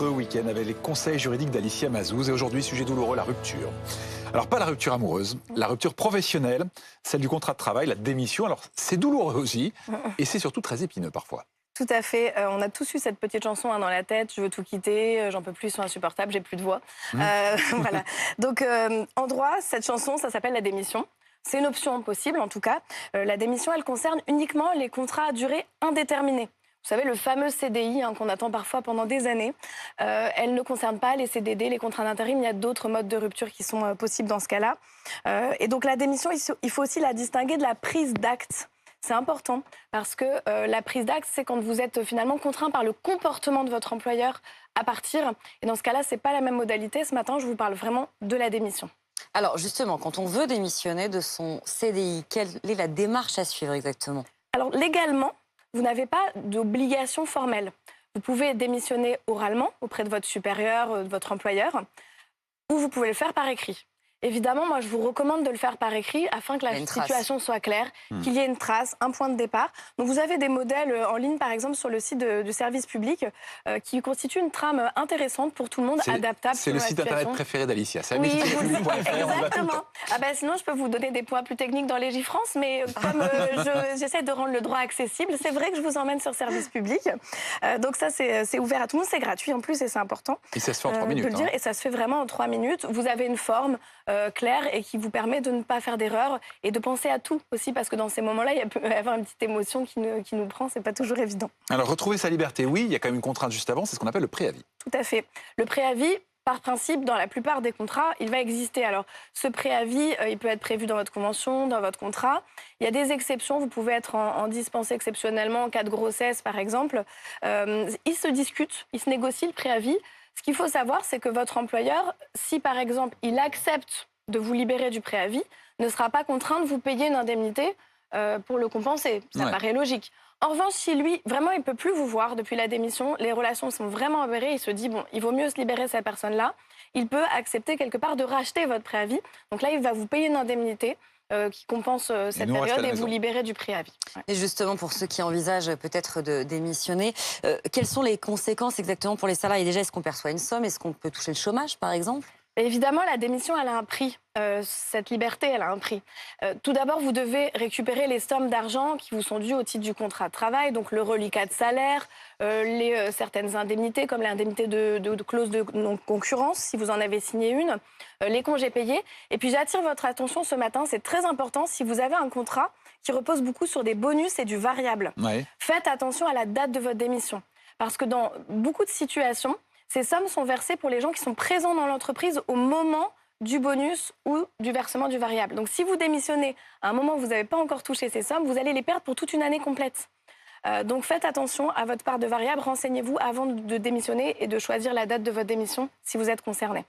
votre week-end avec les conseils juridiques d'Alicia Mazouz. Et aujourd'hui, sujet douloureux, la rupture. Alors, pas la rupture amoureuse, la rupture professionnelle, celle du contrat de travail, la démission. Alors, c'est douloureux aussi et c'est surtout très épineux parfois. Tout à fait. On a tous eu cette petite chanson dans la tête. Je veux tout quitter, j'en peux plus, ils sont insupportables, j'ai plus de voix. Voilà. Donc, en droit, cette chanson, ça s'appelle la démission. C'est une option possible, en tout cas. La démission, elle concerne uniquement les contrats à durée indéterminée. Vous savez, le fameux CDI qu'on attend parfois pendant des années. Elle ne concerne pas les CDD, les contrats d'intérim. Il y a d'autres modes de rupture qui sont possibles dans ce cas-là. Et donc, la démission, il faut aussi la distinguer de la prise d'acte. C'est important parce que la prise d'acte, c'est quand vous êtes finalement contraint par le comportement de votre employeur à partir. Et dans ce cas-là, ce n'est pas la même modalité. Ce matin, je vous parle vraiment de la démission. Alors justement, quand on veut démissionner de son CDI, quelle est la démarche à suivre exactement? Alors légalement, vous n'avez pas d'obligation formelle. Vous pouvez démissionner oralement auprès de votre supérieur, de votre employeur, ou vous pouvez le faire par écrit. Évidemment, moi, je vous recommande de le faire par écrit afin que la situation soit claire, qu'il y ait une trace, un point de départ. Donc, vous avez des modèles en ligne, par exemple, sur le site du service public qui constituent une trame intéressante pour tout le monde, adaptable. C'est le site internet préféré d'Alicia. C'est oui, exactement. Sinon, je peux vous donner des points plus techniques dans Légifrance, mais comme j'essaie de rendre le droit accessible, c'est vrai que je vous emmène sur service public. Donc ça, c'est ouvert à tout le monde, c'est gratuit en plus et c'est important. Et ça se fait en 3 minutes. De le dire, et ça se fait vraiment en 3 minutes. Vous avez une forme claire et qui vous permet de ne pas faire d'erreur et de penser à tout aussi, parce que dans ces moments-là, il peut y avoir une petite émotion qui nous prend, c'est pas toujours évident. Alors, retrouver sa liberté, oui, il y a quand même une contrainte juste avant, c'est ce qu'on appelle le préavis. Tout à fait. Le préavis, par principe, dans la plupart des contrats, il va exister. Alors, ce préavis, il peut être prévu dans votre convention, dans votre contrat. Il y a des exceptions. Vous pouvez être en dispensé exceptionnellement en cas de grossesse, par exemple. Il se discute, il se négocie le préavis. Ce qu'il faut savoir, c'est que votre employeur, si par exemple il accepte de vous libérer du préavis, ne sera pas contraint de vous payer une indemnité pour le compenser. Ça paraît logique. En revanche, si lui, vraiment, il ne peut plus vous voir depuis la démission, les relations sont vraiment avérées, il se dit, bon, il vaut mieux se libérer cette personne-là, il peut accepter quelque part de racheter votre préavis. Donc là, il va vous payer une indemnité qui compense cette période et vous libérer du préavis. Ouais. Et justement, pour ceux qui envisagent peut-être de démissionner, quelles sont les conséquences exactement pour les salariés? Déjà, est-ce qu'on perçoit une somme? Est-ce qu'on peut toucher le chômage, par exemple? Évidemment, la démission, elle a un prix. Cette liberté, elle a un prix. Tout d'abord, vous devez récupérer les sommes d'argent qui vous sont dues au titre du contrat de travail, donc le reliquat de salaire, certaines indemnités, comme l'indemnité de clause de non-concurrence, si vous en avez signé une, les congés payés. Et puis, j'attire votre attention ce matin, c'est très important, si vous avez un contrat qui repose beaucoup sur des bonus et du variable, faites attention à la date de votre démission. Parce que dans beaucoup de situations, ces sommes sont versées pour les gens qui sont présents dans l'entreprise au moment du bonus ou du versement du variable. Donc, si vous démissionnez à un moment où vous n'avez pas encore touché ces sommes, vous allez les perdre pour toute une année complète. Donc, faites attention à votre part de variable. Renseignez-vous avant de démissionner et de choisir la date de votre démission si vous êtes concerné.